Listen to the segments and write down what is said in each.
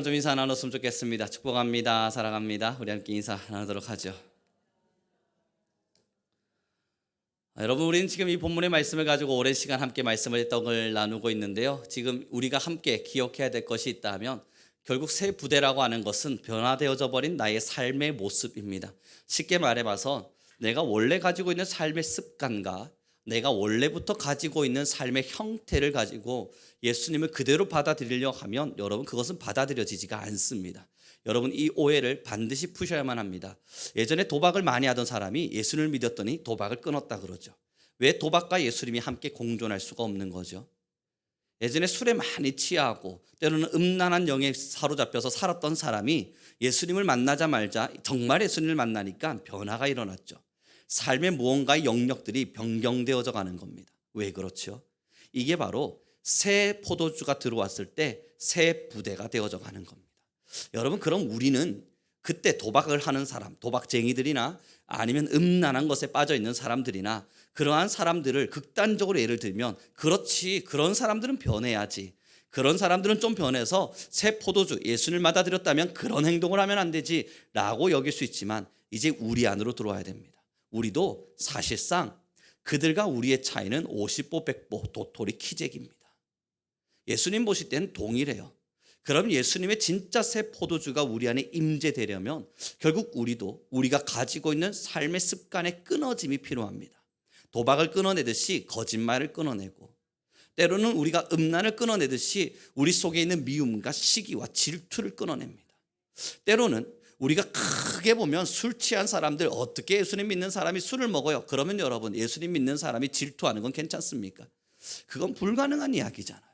좀 인사 나눴으면 좋겠습니다. 축복합니다. 사랑합니다. 우리 함께 인사 나누도록 하죠. 여러분, 우리는 지금 이 본문의 말씀을 가지고 오랜 시간 함께 말씀을 떡을 나누고 있는데요. 지금 우리가 함께 기억해야 될 것이 있다면 결국 새 부대라고 하는 것은 변화되어져 버린 나의 삶의 모습입니다. 쉽게 말해봐서 내가 원래 가지고 있는 삶의 습관과 내가 원래부터 가지고 있는 삶의 형태를 가지고 예수님을 그대로 받아들이려고 하면 여러분, 그것은 받아들여지지가 않습니다. 여러분, 이 오해를 반드시 푸셔야만 합니다. 예전에 도박을 많이 하던 사람이 예수님을 믿었더니 도박을 끊었다 그러죠. 왜 도박과 예수님이 함께 공존할 수가 없는 거죠? 예전에 술에 많이 취하고 때로는 음란한 영에 사로잡혀서 살았던 사람이 예수님을 만나자마자 정말 예수님을 만나니까 변화가 일어났죠. 삶의 무언가의 영역들이 변경되어져 가는 겁니다. 왜 그렇죠? 이게 바로 새 포도주가 들어왔을 때 새 부대가 되어져 가는 겁니다. 여러분, 그럼 우리는 그때 도박을 하는 사람, 도박쟁이들이나 아니면 음란한 것에 빠져 있는 사람들이나 그러한 사람들을 극단적으로 예를 들면, 그렇지, 그런 사람들은 변해야지, 그런 사람들은 좀 변해서 새 포도주 예수님을 받아들였다면 그런 행동을 하면 안 되지 라고 여길 수 있지만, 이제 우리 안으로 들어와야 됩니다. 우리도 사실상 그들과 우리의 차이는 50보 100보 도토리 키재기입니다. 예수님 보실 때는 동일해요. 그럼 예수님의 진짜 새 포도주가 우리 안에 임재되려면 결국 우리도 우리가 가지고 있는 삶의 습관의 끊어짐이 필요합니다. 도박을 끊어내듯이 거짓말을 끊어내고, 때로는 우리가 음란을 끊어내듯이 우리 속에 있는 미움과 시기와 질투를 끊어냅니다. 때로는 우리가 크게 보면 술 취한 사람들, 어떻게 예수님 믿는 사람이 술을 먹어요? 그러면 여러분, 예수님 믿는 사람이 질투하는 건 괜찮습니까? 그건 불가능한 이야기잖아요.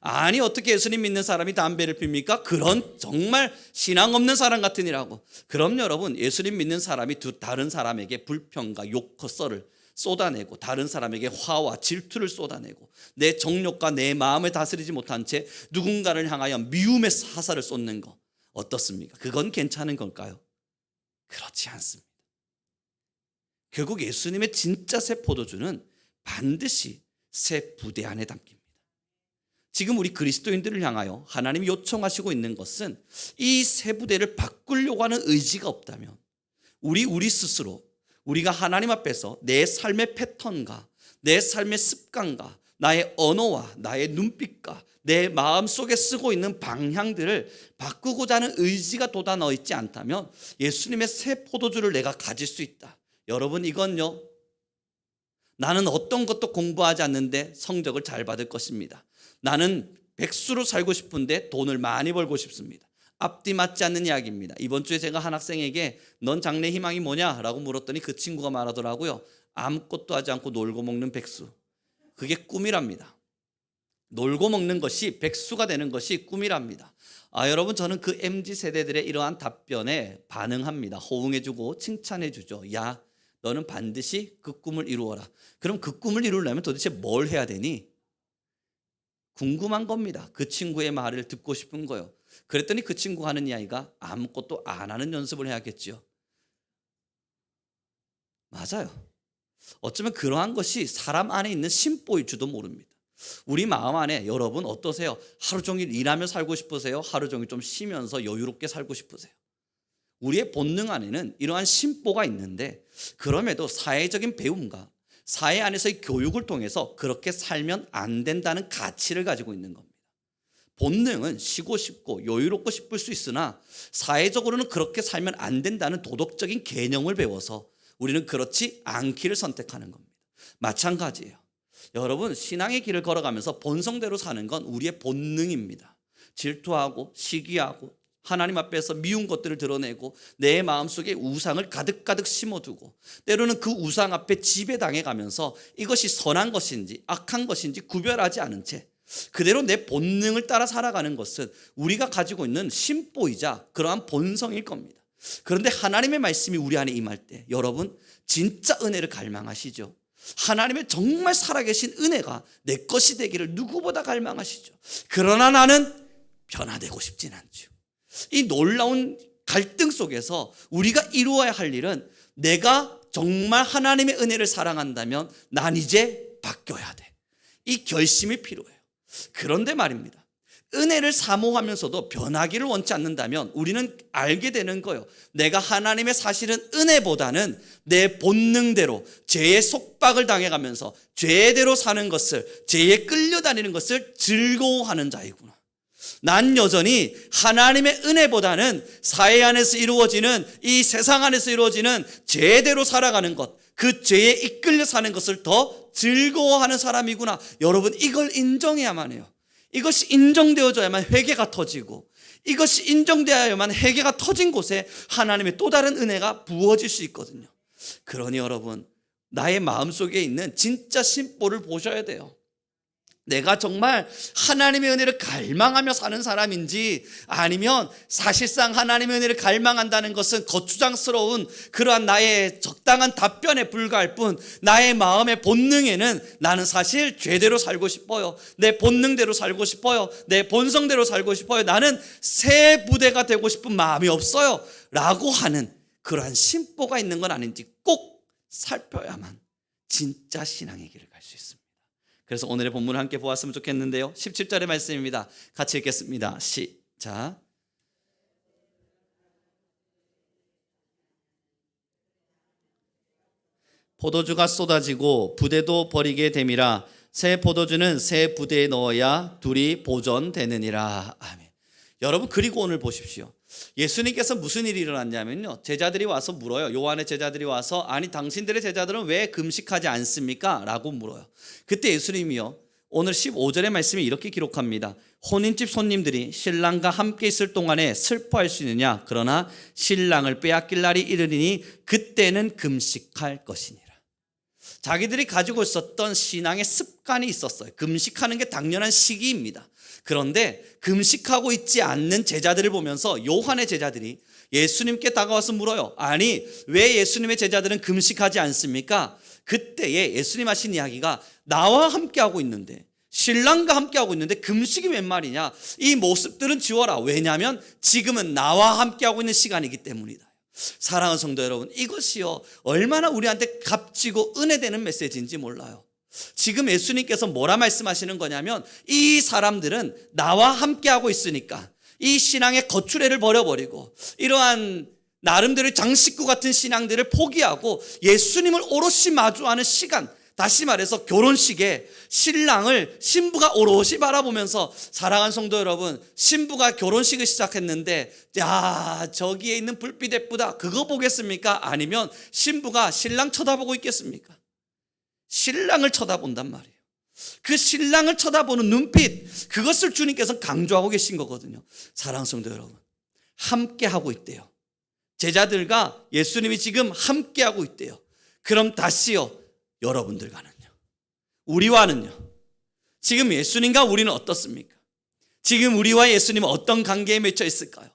아니, 어떻게 예수님 믿는 사람이 담배를 핍니까? 그런 정말 신앙 없는 사람 같은 이라고. 그럼 여러분, 예수님 믿는 사람이 다른 사람에게 불평과 욕과 썰을 쏟아내고 다른 사람에게 화와 질투를 쏟아내고 내 정욕과 내 마음을 다스리지 못한 채 누군가를 향하여 미움의 사사를 쏟는 거 어떻습니까? 그건 괜찮은 걸까요? 그렇지 않습니다. 결국 예수님의 진짜 새 포도주는 반드시 새 부대 안에 담깁니다. 지금 우리 그리스도인들을 향하여 하나님이 요청하시고 있는 것은 이 새 부대를 바꾸려고 하는 의지가 없다면 우리 스스로 우리가 하나님 앞에서 내 삶의 패턴과 내 삶의 습관과 나의 언어와 나의 눈빛과 내 마음속에 쓰고 있는 방향들을 바꾸고자 하는 의지가 돋아넣어 있지 않다면 예수님의 새 포도주를 내가 가질 수 있다. 여러분, 이건요, 나는 어떤 것도 공부하지 않는데 성적을 잘 받을 것입니다. 나는 백수로 살고 싶은데 돈을 많이 벌고 싶습니다. 앞뒤 맞지 않는 이야기입니다. 이번 주에 제가 한 학생에게 넌 장래 희망이 뭐냐? 라고 물었더니 그 친구가 말하더라고요. 아무것도 하지 않고 놀고 먹는 백수. 그게 꿈이랍니다. 놀고 먹는 것이, 백수가 되는 것이 꿈이랍니다. 여러분, 저는 그 MZ세대들의 이러한 답변에 반응합니다. 호응해주고 칭찬해주죠. 야, 너는 반드시 그 꿈을 이루어라. 그럼 그 꿈을 이루려면 도대체 뭘 해야 되니? 궁금한 겁니다. 그 친구의 말을 듣고 싶은 거예요. 그랬더니 그 친구가 하는 이야기가 아무것도 안 하는 연습을 해야겠죠. 맞아요. 어쩌면 그러한 것이 사람 안에 있는 심보일 줄도 모릅니다. 우리 마음 안에 여러분 어떠세요? 하루 종일 일하며 살고 싶으세요? 하루 종일 좀 쉬면서 여유롭게 살고 싶으세요? 우리의 본능 안에는 이러한 심보가 있는데, 그럼에도 사회적인 배움과 사회 안에서의 교육을 통해서 그렇게 살면 안 된다는 가치를 가지고 있는 겁니다. 본능은 쉬고 싶고 여유롭고 싶을 수 있으나 사회적으로는 그렇게 살면 안 된다는 도덕적인 개념을 배워서 우리는 그렇지 않기를 선택하는 겁니다. 마찬가지예요. 여러분, 신앙의 길을 걸어가면서 본성대로 사는 건 우리의 본능입니다. 질투하고 시기하고 하나님 앞에서 미운 것들을 드러내고 내 마음속에 우상을 가득가득 심어두고 때로는 그 우상 앞에 지배당해가면서 이것이 선한 것인지 악한 것인지 구별하지 않은 채 그대로 내 본능을 따라 살아가는 것은 우리가 가지고 있는 심보이자 그러한 본성일 겁니다. 그런데 하나님의 말씀이 우리 안에 임할 때 여러분, 진짜 은혜를 갈망하시죠. 하나님의 정말 살아계신 은혜가 내 것이 되기를 누구보다 갈망하시죠. 그러나 나는 변화되고 싶진 않죠. 이 놀라운 갈등 속에서 우리가 이루어야 할 일은, 내가 정말 하나님의 은혜를 사랑한다면 난 이제 바뀌어야 돼. 이 결심이 필요해요. 그런데 말입니다, 은혜를 사모하면서도 변하기를 원치 않는다면 우리는 알게 되는 거예요. 내가 하나님의 사실은 은혜보다는 내 본능대로 죄의 속박을 당해가면서 죄대로 사는 것을, 죄에 끌려다니는 것을 즐거워하는 자이구나. 난 여전히 하나님의 은혜보다는 사회 안에서 이루어지는, 이 세상 안에서 이루어지는 죄대로 살아가는 것, 그 죄에 이끌려 사는 것을 더 즐거워하는 사람이구나. 여러분, 이걸 인정해야만 해요. 이것이 인정되어져야만 회개가 터지고, 이것이 인정되어야만 회개가 터진 곳에 하나님의 또 다른 은혜가 부어질 수 있거든요. 그러니 여러분, 나의 마음속에 있는 진짜 심보를 보셔야 돼요. 내가 정말 하나님의 은혜를 갈망하며 사는 사람인지, 아니면 사실상 하나님의 은혜를 갈망한다는 것은 거추장스러운 그러한 나의 적당한 답변에 불과할 뿐, 나의 마음의 본능에는 나는 사실 죄대로 살고 싶어요, 내 본능대로 살고 싶어요, 내 본성대로 살고 싶어요, 나는 새 부대가 되고 싶은 마음이 없어요 라고 하는 그러한 심보가 있는 건 아닌지 꼭 살펴야만 진짜 신앙의 길을 갈 수 있습니다. 그래서 오늘의 본문을 함께 보았으면 좋겠는데요, 17절의 말씀입니다. 같이 읽겠습니다. 시작. 포도주가 쏟아지고 부대도 버리게 됨이라. 새 포도주는 새 부대에 넣어야 둘이 보존되느니라. 아멘. 여러분, 그리고 오늘 보십시오. 예수님께서 무슨 일이 일어났냐면요, 제자들이 와서 물어요. 요한의 제자들이 와서, 아니 당신들의 제자들은 왜 금식하지 않습니까? 라고 물어요. 그때 예수님이요, 오늘 15절의 말씀이 이렇게 기록합니다. 혼인집 손님들이 신랑과 함께 있을 동안에 슬퍼할 수 있느냐? 그러나 신랑을 빼앗길 날이 이르리니 그때는 금식할 것이니라. 자기들이 가지고 있었던 신앙의 습관이 있었어요. 금식하는 게 당연한 시기입니다. 그런데 금식하고 있지 않는 제자들을 보면서 요한의 제자들이 예수님께 다가와서 물어요. 아니, 왜 예수님의 제자들은 금식하지 않습니까? 그때에 예수님 하신 이야기가, 나와 함께하고 있는데, 신랑과 함께하고 있는데 금식이 웬 말이냐? 이 모습들은 지워라. 왜냐하면 지금은 나와 함께하고 있는 시간이기 때문이다. 사랑하는 성도 여러분, 이것이요, 얼마나 우리한테 값지고 은혜되는 메시지인지 몰라요. 지금 예수님께서 뭐라 말씀하시는 거냐면, 이 사람들은 나와 함께하고 있으니까 이 신앙의 거추례를 버려버리고 이러한 나름대로 장식구 같은 신앙들을 포기하고 예수님을 오롯이 마주하는 시간, 다시 말해서 결혼식에 신랑을 신부가 오롯이 바라보면서, 사랑하는 성도 여러분, 신부가 결혼식을 시작했는데, 야, 저기에 있는 불빛 예쁘다, 그거 보겠습니까? 아니면 신부가 신랑 쳐다보고 있겠습니까? 신랑을 쳐다본단 말이에요. 그 신랑을 쳐다보는 눈빛, 그것을 주님께서 강조하고 계신 거거든요. 사랑하는 성도 여러분, 함께하고 있대요. 제자들과 예수님이 지금 함께하고 있대요. 그럼 다시요, 여러분들과는요, 우리와는요, 지금 예수님과 우리는 어떻습니까? 지금 우리와 예수님은 어떤 관계에 맺혀 있을까요?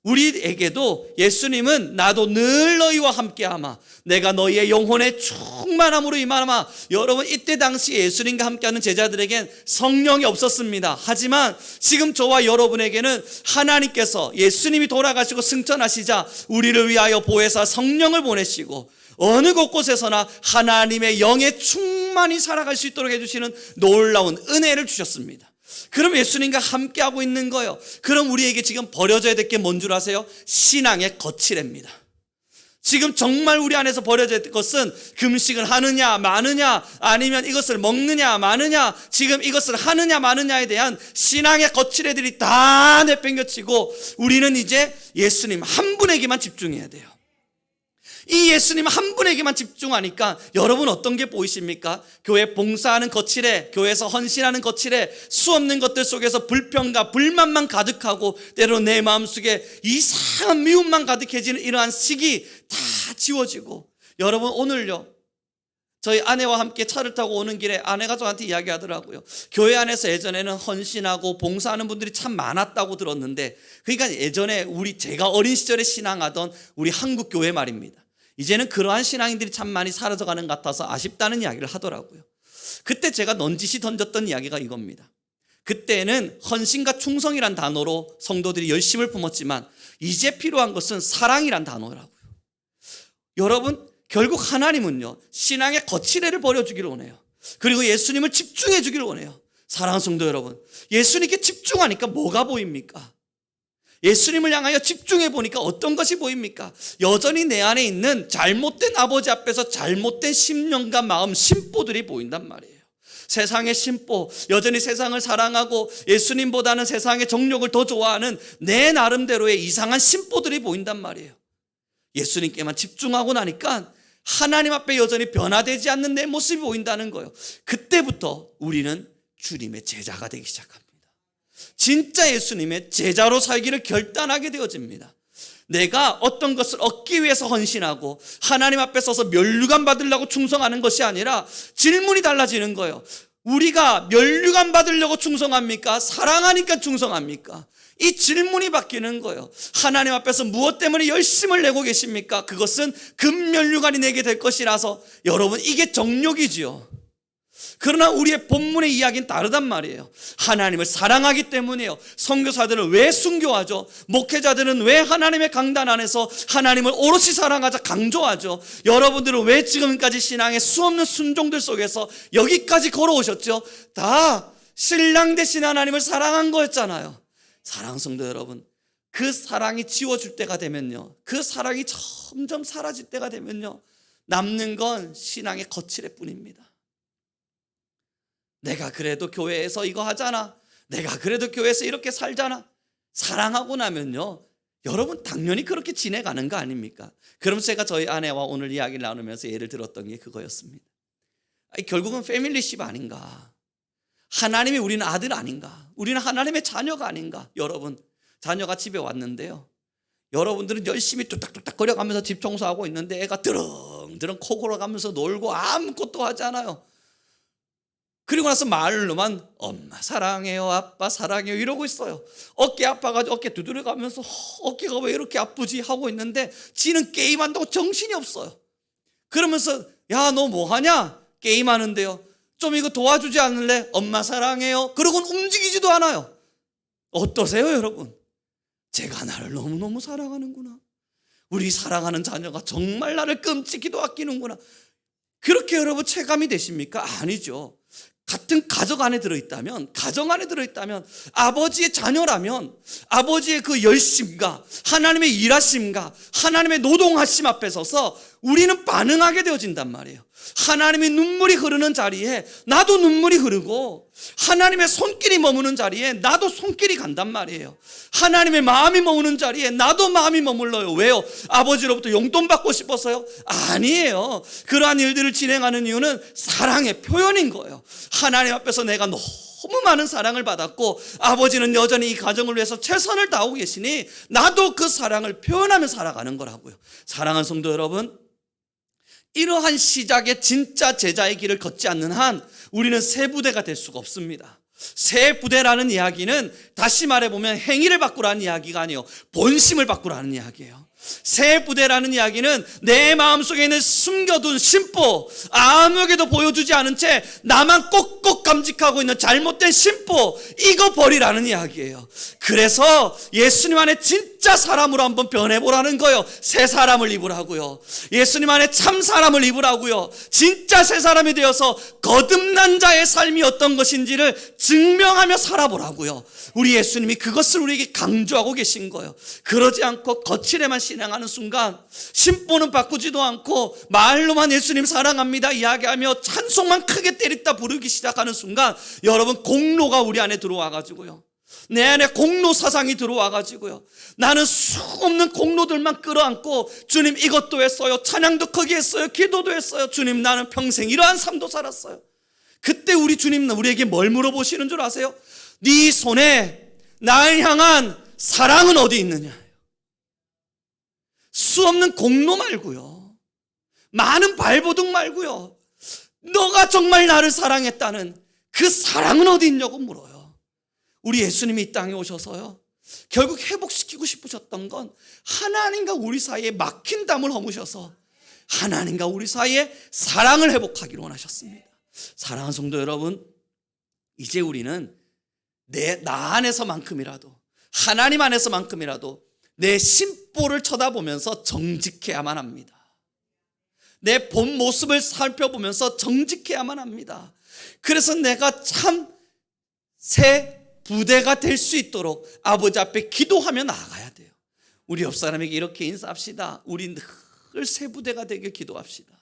우리에게도 예수님은 나도 늘 너희와 함께하마, 내가 너희의 영혼의 충만함으로 임하마. 여러분, 이때 당시 예수님과 함께하는 제자들에겐 성령이 없었습니다. 하지만 지금 저와 여러분에게는 하나님께서, 예수님이 돌아가시고 승천하시자 우리를 위하여 보혜사 성령을 보내시고 어느 곳곳에서나 하나님의 영에 충만히 살아갈 수 있도록 해주시는 놀라운 은혜를 주셨습니다. 그럼 예수님과 함께하고 있는 거예요. 그럼 우리에게 지금 버려져야 될 게 뭔 줄 아세요? 신앙의 거칠애입니다. 지금 정말 우리 안에서 버려져야 될 것은 금식을 하느냐 마느냐, 아니면 이것을 먹느냐 마느냐, 지금 이것을 하느냐 마느냐에 대한 신앙의 거칠애들이 다 내팽겨치고 우리는 이제 예수님 한 분에게만 집중해야 돼요. 이 예수님 한 분에게만 집중하니까 여러분 어떤 게 보이십니까? 교회 봉사하는 거칠애, 교회에서 헌신하는 거칠애, 수없는 것들 속에서 불평과 불만만 가득하고 때로 내 마음속에 이상한 미움만 가득해지는 이러한 시기 다 지워지고, 여러분 오늘요, 저희 아내와 함께 차를 타고 오는 길에 아내가 저한테 이야기하더라고요. 교회 안에서 예전에는 헌신하고 봉사하는 분들이 참 많았다고 들었는데, 그러니까 예전에 제가 어린 시절에 신앙하던 우리 한국 교회 말입니다. 이제는 그러한 신앙인들이 참 많이 사라져가는 것 같아서 아쉽다는 이야기를 하더라고요. 그때 제가 넌지시 던졌던 이야기가 이겁니다. 그때는 헌신과 충성이란 단어로 성도들이 열심을 품었지만 이제 필요한 것은 사랑이란 단어라고요. 여러분, 결국 하나님은요, 신앙의 거칠애를 버려주기를 원해요. 그리고 예수님을 집중해 주기를 원해요. 사랑하는 성도 여러분, 예수님께 집중하니까 뭐가 보입니까? 예수님을 향하여 집중해 보니까 어떤 것이 보입니까? 여전히 내 안에 있는 잘못된 아버지 앞에서 잘못된 심령과 마음, 심보들이 보인단 말이에요. 세상의 심보, 여전히 세상을 사랑하고 예수님보다는 세상의 정욕을 더 좋아하는 내 나름대로의 이상한 심보들이 보인단 말이에요. 예수님께만 집중하고 나니까 하나님 앞에 여전히 변화되지 않는 내 모습이 보인다는 거예요. 그때부터 우리는 주님의 제자가 되기 시작합니다. 진짜 예수님의 제자로 살기를 결단하게 되어집니다. 내가 어떤 것을 얻기 위해서 헌신하고 하나님 앞에 서서 면류관 받으려고 충성하는 것이 아니라 질문이 달라지는 거예요. 우리가 면류관 받으려고 충성합니까? 사랑하니까 충성합니까? 이 질문이 바뀌는 거예요. 하나님 앞에서 무엇 때문에 열심을 내고 계십니까? 그것은 금면류관이 내게 될 것이라서. 여러분, 이게 정욕이지요. 그러나 우리의 본문의 이야기는 다르단 말이에요. 하나님을 사랑하기 때문이에요. 선교사들은 왜 순교하죠? 목회자들은 왜 하나님의 강단 안에서 하나님을 오롯이 사랑하자 강조하죠? 여러분들은 왜 지금까지 신앙의 수없는 순종들 속에서 여기까지 걸어오셨죠? 다 신랑 되신 하나님을 사랑한 거였잖아요. 사랑하는 성도 여러분, 그 사랑이 지워질 때가 되면요, 그 사랑이 점점 사라질 때가 되면요, 남는 건 신앙의 거칠애 뿐입니다. 내가 그래도 교회에서 이거 하잖아, 내가 그래도 교회에서 이렇게 살잖아. 사랑하고 나면요, 여러분 당연히 그렇게 지내가는 거 아닙니까? 그러면서 제가 저희 아내와 오늘 이야기를 나누면서 예를 들었던 게 그거였습니다. 결국은 패밀리십 아닌가? 하나님이 우리는 아들 아닌가? 우리는 하나님의 자녀가 아닌가? 여러분, 자녀가 집에 왔는데요, 여러분들은 열심히 뚝딱뚝딱 거려가면서 집 청소하고 있는데 애가 드렁드렁 코 골아가면서 놀고 아무것도 하지 않아요. 그리고 나서 말로만 엄마 사랑해요, 아빠 사랑해요 이러고 있어요. 어깨 아파가지고 어깨 두드려가면서 어깨가 왜 이렇게 아프지 하고 있는데 지는 게임한다고 정신이 없어요. 그러면서 야, 너 뭐하냐? 게임하는데요. 좀 이거 도와주지 않을래? 엄마 사랑해요. 그러고는 움직이지도 않아요. 어떠세요 여러분? 제가 나를 너무너무 사랑하는구나. 우리 사랑하는 자녀가 정말 나를 끔찍이도 아끼는구나. 그렇게 여러분 체감이 되십니까? 아니죠. 같은 가정 안에 들어있다면, 아버지의 자녀라면 아버지의 그 열심과 하나님의 일하심과 하나님의 노동하심 앞에 서서 우리는 반응하게 되어진단 말이에요. 하나님의 눈물이 흐르는 자리에 나도 눈물이 흐르고, 하나님의 손길이 머무는 자리에 나도 손길이 간단 말이에요. 하나님의 마음이 머무는 자리에 나도 마음이 머물러요. 왜요? 아버지로부터 용돈 받고 싶어서요? 아니에요. 그러한 일들을 진행하는 이유는 사랑의 표현인 거예요. 하나님 앞에서 내가 너무 많은 사랑을 받았고 아버지는 여전히 이 가정을 위해서 최선을 다하고 계시니 나도 그 사랑을 표현하며 살아가는 거라고요. 사랑하는 성도 여러분, 이러한 시작의 진짜 제자의 길을 걷지 않는 한 우리는 새 부대가 될 수가 없습니다. 새 부대라는 이야기는 다시 말해보면 행위를 바꾸라는 이야기가 아니에요. 본심을 바꾸라는 이야기예요. 새 부대라는 이야기는 내 마음속에 있는 숨겨둔 심보, 아무에게도 보여주지 않은 채 나만 꼭꼭 감직하고 있는 잘못된 심보, 이거 버리라는 이야기예요. 그래서 예수님 안에 진짜 사람으로 한번 변해보라는 거예요. 새 사람을 입으라고요. 예수님 안에 참 사람을 입으라고요. 진짜 새 사람이 되어서 거듭난 자의 삶이 어떤 것인지를 증명하며 살아보라고요. 우리 예수님이 그것을 우리에게 강조하고 계신 거예요. 그러지 않고 거칠에만 신앙하는 순간, 심보는 바꾸지도 않고 말로만 예수님 사랑합니다 이야기하며 찬송만 크게 때렸다 부르기 시작하는 순간, 여러분 공로가 우리 안에 들어와가지고요, 내 안에 공로 사상이 들어와가지고요, 나는 수없는 공로들만 끌어안고 주님 이것도 했어요, 찬양도 크게 했어요, 기도도 했어요, 주님 나는 평생 이러한 삶도 살았어요. 그때 우리 주님 우리에게 뭘 물어보시는 줄 아세요? 네 손에 나를 향한 사랑은 어디 있느냐. 수없는 공로 말고요, 많은 발버둥 말고요, 너가 정말 나를 사랑했다는 그 사랑은 어디 있냐고 물어요. 우리 예수님이 이 땅에 오셔서요, 결국 회복시키고 싶으셨던 건 하나님과 우리 사이에 막힌 담을 허무셔서 하나님과 우리 사이에 사랑을 회복하기를 원하셨습니다. 사랑하는 성도 여러분, 이제 우리는 나 안에서만큼이라도, 하나님 안에서만큼이라도 내 심보를 쳐다보면서 정직해야만 합니다. 내 본 모습을 살펴보면서 정직해야만 합니다. 그래서 내가 참 새 부대가 될 수 있도록 아버지 앞에 기도하며 나아가야 돼요. 우리 옆 사람에게 이렇게 인사합시다. 우리 늘 새 부대가 되게 기도합시다.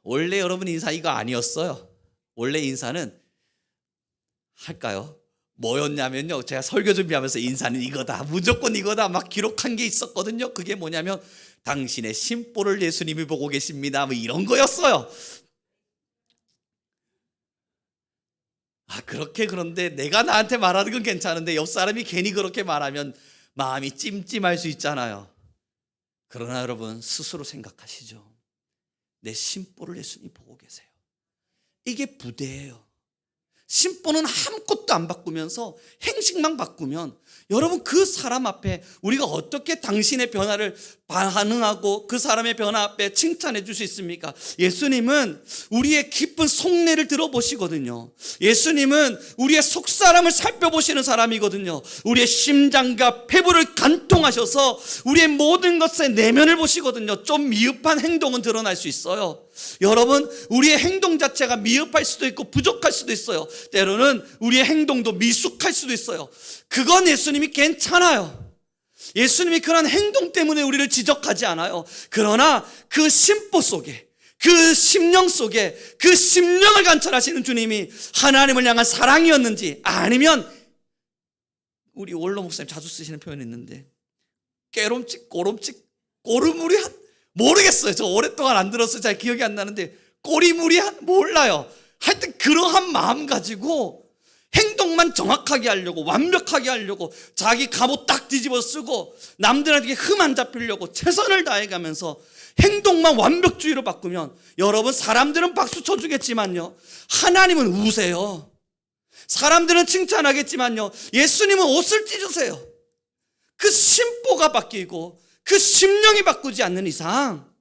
원래 여러분 인사 이거 아니었어요. 원래 인사는 할까요? 뭐였냐면요, 제가 설교 준비하면서 인사는 이거다, 무조건 이거다 막 기록한 게 있었거든요. 그게 뭐냐면 당신의 심보를 예수님이 보고 계십니다, 뭐 이런 거였어요. 그런데 내가 나한테 말하는 건 괜찮은데 옆 사람이 괜히 그렇게 말하면 마음이 찜찜할 수 있잖아요. 그러나 여러분 스스로 생각하시죠. 내 심보를 예수님이 보고 계세요. 이게 부대예요. 심보는 아무것도 안 바꾸면서 행식만 바꾸면 여러분 그 사람 앞에 우리가 어떻게 당신의 변화를 반응하고 그 사람의 변화 앞에 칭찬해 줄 수 있습니까? 예수님은 우리의 깊은 속내를 들어보시거든요. 예수님은 우리의 속사람을 살펴보시는 사람이거든요. 우리의 심장과 폐부를 간통하셔서 우리의 모든 것의 내면을 보시거든요. 좀 미흡한 행동은 드러날 수 있어요. 여러분 우리의 행동 자체가 미흡할 수도 있고 부족할 수도 있어요. 때로는 우리의 행동도 미숙할 수도 있어요. 그건 예수님이 괜찮아요. 예수님이 그런 행동 때문에 우리를 지적하지 않아요. 그러나 그 심보 속에, 그 심령 속에, 그 심령을 관찰하시는 주님이 하나님을 향한 사랑이었는지, 아니면 우리 원로 목사님 자주 쓰시는 표현이 있는데 깨롬칙, 꼬롬칙, 꼬르무리한, 모르겠어요. 저 오랫동안 안 들었어요. 잘 기억이 안 나는데 꼬리무리한, 몰라요. 하여튼 그러한 마음 가지고 행동만 정확하게 하려고, 완벽하게 하려고, 자기 갑옷 딱 뒤집어 쓰고 남들에게 흠 안 잡히려고 최선을 다해가면서 행동만 완벽주의로 바꾸면 여러분 사람들은 박수 쳐주겠지만요, 하나님은 우세요. 사람들은 칭찬하겠지만요, 예수님은 옷을 찢으세요. 그 심보가 바뀌고 그 심령이 바꾸지 않는 이상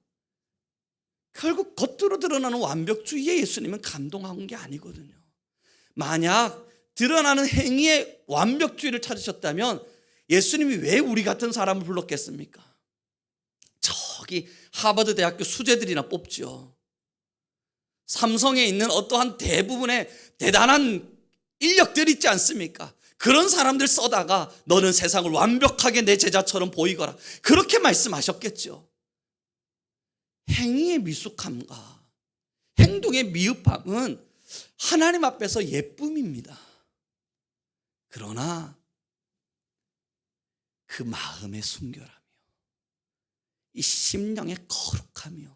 결국 겉으로 드러나는 완벽주의에 예수님은 감동한 게 아니거든요. 만약 드러나는 행위의 완벽주의를 찾으셨다면 예수님이 왜 우리 같은 사람을 불렀겠습니까? 저기 하버드 대학교 수재들이나 뽑죠. 삼성에 있는 어떠한 대부분의 대단한 인력들 있지 않습니까? 그런 사람들 써다가 너는 세상을 완벽하게 내 제자처럼 보이거라, 그렇게 말씀하셨겠죠. 행위의 미숙함과 행동의 미흡함은 하나님 앞에서 예쁨입니다. 그러나 그 마음의 순결함이요, 이 심령의 거룩함이요,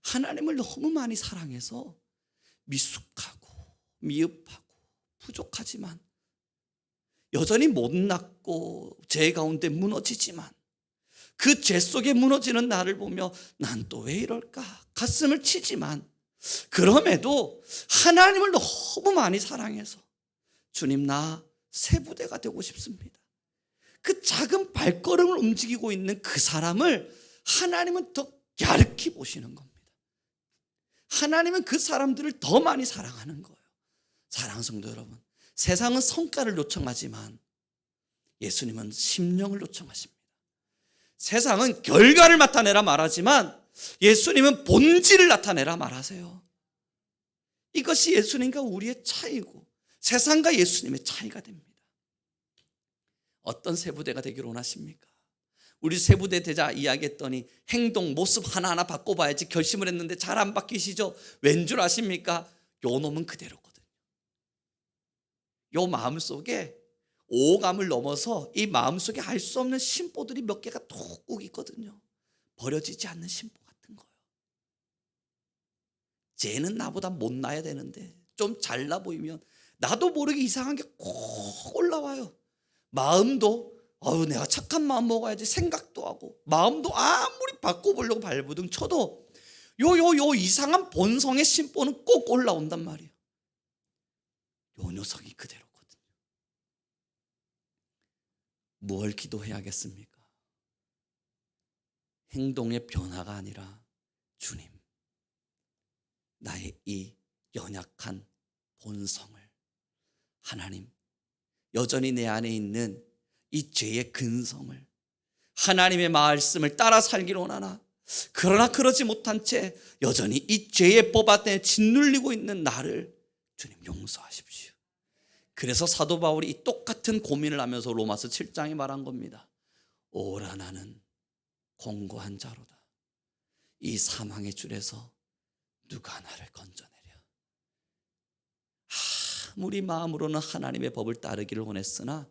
하나님을 너무 많이 사랑해서 미숙하고 미흡하고 부족하지만 여전히 못났고 죄 가운데 무너지지만 그 죄 속에 무너지는 나를 보며 난 또 왜 이럴까 가슴을 치지만, 그럼에도 하나님을 너무 많이 사랑해서 주님 나 새 부대가 되고 싶습니다, 그 작은 발걸음을 움직이고 있는 그 사람을 하나님은 더 갸륵히 보시는 겁니다. 하나님은 그 사람들을 더 많이 사랑하는 거예요. 사랑하는 성도 여러분, 세상은 성과를 요청하지만 예수님은 심령을 요청하십니다. 세상은 결과를 나타내라 말하지만 예수님은 본질을 나타내라 말하세요. 이것이 예수님과 우리의 차이고 세상과 예수님의 차이가 됩니다. 어떤 세부대가 되기를 원하십니까? 우리 세부대 되자 이야기했더니 행동, 모습 하나하나 바꿔봐야지 결심을 했는데 잘 안 바뀌시죠? 왠 줄 아십니까? 요 놈은 그대로거든요. 요 마음속에 오감을 넘어서 이 마음속에 알 수 없는 심보들이 몇 개가 톡 있거든요. 버려지지 않는 심보 같은 거예요. 쟤는 나보다 못나야 되는데 좀 잘나 보이면 나도 모르게 이상한 게 꼭 올라와요. 마음도 내가 착한 마음 먹어야지 생각도 하고, 마음도 아무리 바꿔보려고 발버둥 쳐도 요 이상한 본성의 심보는 꼭 올라온단 말이에요. 요 녀석이 그대로거든요. 뭘 기도해야겠습니까? 행동의 변화가 아니라 주님, 나의 이 연약한 본성을, 하나님, 여전히 내 안에 있는 이 죄의 근성을, 하나님의 말씀을 따라 살기를 원하나, 그러나 그러지 못한 채 여전히 이 죄의 법 안에 짓눌리고 있는 나를 주님 용서하십시오. 그래서 사도 바울이 이 똑같은 고민을 하면서 로마서 7장에 말한 겁니다. 오라 나는 공고한 자로다. 이 사망의 줄에서 누가 나를 건져내랴. 아무리 마음으로는 하나님의 법을 따르기를 원했으나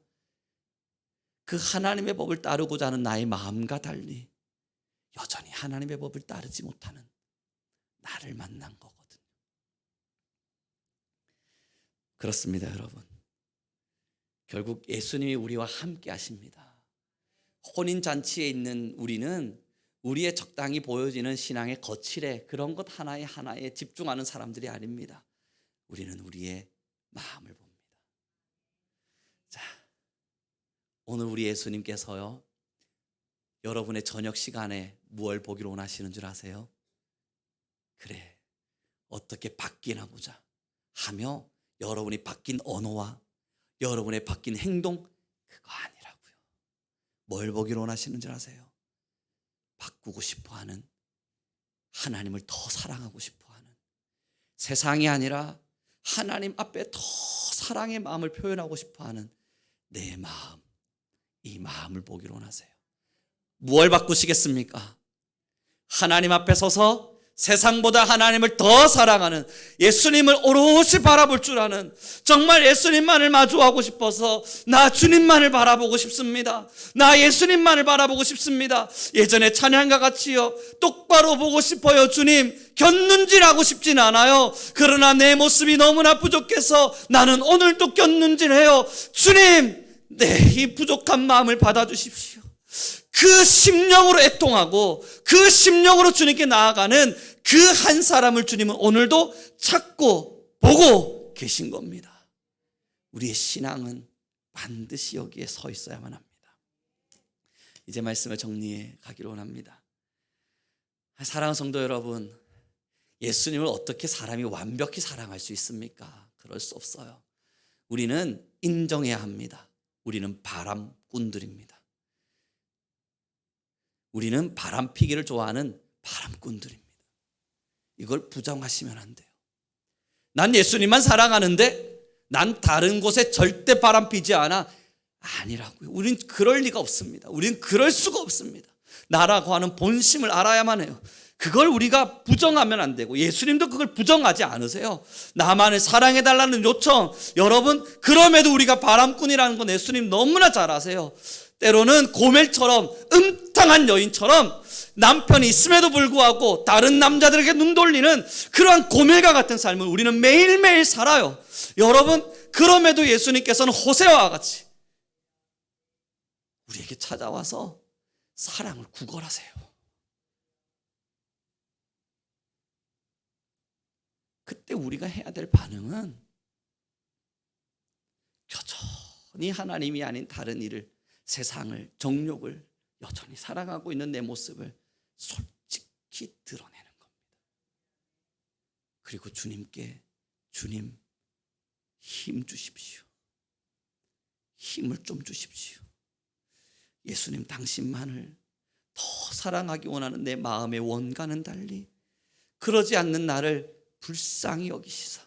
그 하나님의 법을 따르고자 하는 나의 마음과 달리 여전히 하나님의 법을 따르지 못하는 나를 만난 거거든요. 그렇습니다, 여러분. 결국 예수님이 우리와 함께 하십니다. 혼인잔치에 있는 우리는 우리의 적당히 보여지는 신앙의 거칠에 그런 것 하나에 집중하는 사람들이 아닙니다. 우리는 우리의 마음을 봅니다. 자, 오늘 우리 예수님께서요, 여러분의 저녁 시간에 무엇을 보기로 원하시는 줄 아세요? 그래, 어떻게 바뀌나 보자 하며 여러분이 바뀐 언어와 여러분의 바뀐 행동, 그거 아니라고요. 뭘 보기로 원하시는 줄 아세요? 바꾸고 싶어하는, 하나님을 더 사랑하고 싶어하는, 세상이 아니라 하나님 앞에 더 사랑의 마음을 표현하고 싶어하는 내 마음, 이 마음을 보기로 원하세요. 무엇을 바꾸시겠습니까? 하나님 앞에 서서 세상보다 하나님을 더 사랑하는, 예수님을 오롯이 바라볼 줄 아는, 정말 예수님만을 마주하고 싶어서 나 주님만을 바라보고 싶습니다. 나 예수님만을 바라보고 싶습니다. 예전에 찬양과 같이요, 똑바로 보고 싶어요. 주님 곁눈질하고 싶진 않아요. 그러나 내 모습이 너무나 부족해서 나는 오늘도 곁눈질해요. 주님, 내 이 부족한 마음을 받아주십시오. 그 심령으로 애통하고 그 심령으로 주님께 나아가는 그 한 사람을 주님은 오늘도 찾고 보고 계신 겁니다. 우리의 신앙은 반드시 여기에 서 있어야만 합니다. 이제 말씀을 정리해 가기로 원합니다. 사랑하는 성도 여러분, 예수님을 어떻게 사람이 완벽히 사랑할 수 있습니까? 그럴 수 없어요. 우리는 인정해야 합니다. 우리는 바람꾼들입니다. 우리는 바람 피기를 좋아하는 바람꾼들입니다. 이걸 부정하시면 안 돼요. 난 예수님만 사랑하는데 난 다른 곳에 절대 바람 피지 않아. 아니라고요. 우린 그럴 리가 없습니다. 우린 그럴 수가 없습니다. 나라고 하는 본심을 알아야만 해요. 그걸 우리가 부정하면 안 되고 예수님도 그걸 부정하지 않으세요. 나만을 사랑해달라는 요청, 여러분, 그럼에도 우리가 바람꾼이라는 건 예수님 너무나 잘 아세요. 때로는 고멜처럼, 음탕한 여인처럼 남편이 있음에도 불구하고 다른 남자들에게 눈 돌리는 그러한 고멜과 같은 삶을 우리는 매일매일 살아요. 여러분, 그럼에도 예수님께서는 호세와 같이 우리에게 찾아와서 사랑을 구걸하세요. 그때 우리가 해야 될 반응은 여전히 하나님이 아닌 다른 일을, 세상을, 정욕을 여전히 사랑하고 있는 내 모습을 솔직히 드러내는 겁니다. 그리고 주님께, 주님 힘 주십시오. 힘을 좀 주십시오. 예수님, 당신만을 더 사랑하기 원하는 내 마음의 원과는 달리 그러지 않는 나를 불쌍히 여기시사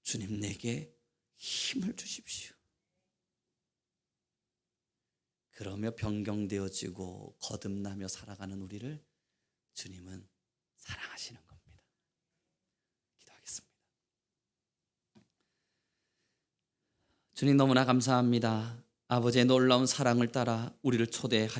주님, 내게 힘을 주십시오. 그러며 변경되어지고 거듭나며 살아가는 우리를 주님은 사랑하시는 겁니다. 기도하겠습니다. 주님, 너무나 감사합니다. 아버지의 놀라운 사랑을 따라 우리를 초대하셨습니다.